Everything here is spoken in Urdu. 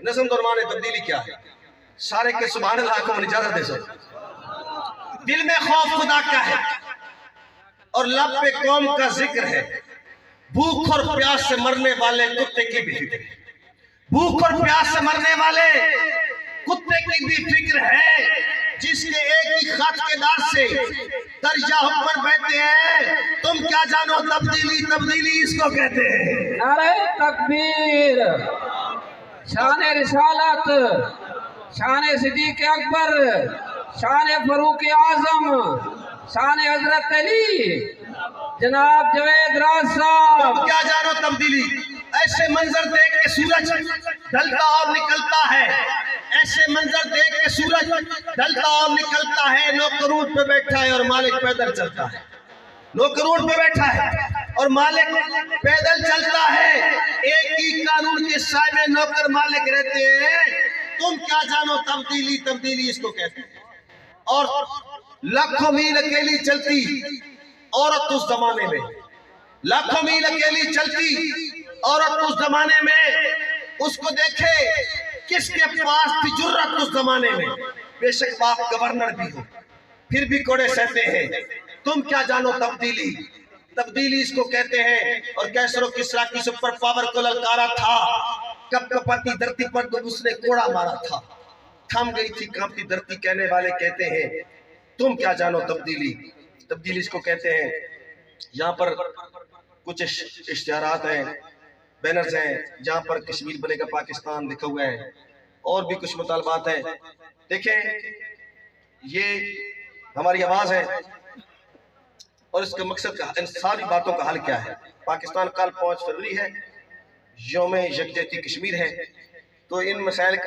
نظم درمان تبدیلی کیا ہے؟ سارے کے سبحان اللہ کو اجازت دے سکتے دل میں خوف خدا کا ہے اور لب پہ قوم کا ذکر ہے، بھوک اور پیاس سے مرنے والے کتے کی بھی فکر ہے، بھوک اور پیاس سے مرنے والے کتے کی بھی فکر ہے، جس کے ایک ہی خط کے دار سے درجہ حکمر بیٹھتے ہیں، تم کیا جانو تبدیلی تبدیلی اس کو کہتے ہیں۔ نعرہ تکبیر، شان رسالت، شان صدیق اکبر، شان فاروق اعظم، شان حضرت علی، جناب جوید راز صاحب۔ تم کیا جانو تبدیلی، ایسے منظر دیکھ کے سورج ڈھلتا اور نکلتا ہے، ایسے منظر دیکھ کے سورج ڈھلتا اور نکلتا ہے، نوکر اونٹ پہ بیٹھا ہے اور مالک پیدل چلتا ہے، نوکر اونٹ پہ بیٹھا ہے اور مالک پیدل چلتا ہے، ایک ہی قانون کے سائے میں نوکر مالک رہتے ہیں، تم کیا جانو تبدیلی تبدیلی اس کو کہتے ہیں۔ اور لاکھوں میل اکیلی چلتی عورت اس زمانے میں، لاکھوں میل اکیلی چلتی عورت اس زمانے میں، اس کو دیکھے کس کے پاس تھی جرت اس زمانے میں، بے شک باپ گورنر بھی ہو پھر بھی کوڑے سہتے ہیں، تم کیا جانو تبدیلی تبدیلی اس کو کہتے ہیں۔ اور کیسر و کسریٰ کی سپر پاور کو للکارا تھا، کپ کپاتی دھرتی پر تو اس نے کوڑا مارا تھا، تھم گئی تھی کانپتی دھرتی، کہنے والے کہتے ہیں تم کیا جانو تبدیلی تبدیلی اس کو کہتے ہیں۔ یہاں پر کچھ اشتہارات ہیں، بینرز ہیں، جہاں پر کشمیر بنے گا پاکستان لکھا ہوا ہے، اور بھی کچھ مطالبات ہیں۔ دیکھیں یہ ہماری آواز ہے اور اس کا مقصد ان ساری باتوں کا حل کیا ہے۔ پاکستان کل 5 فروری ہے، یوم یکجہتی کشمیر ہے، تو ان مسائل کا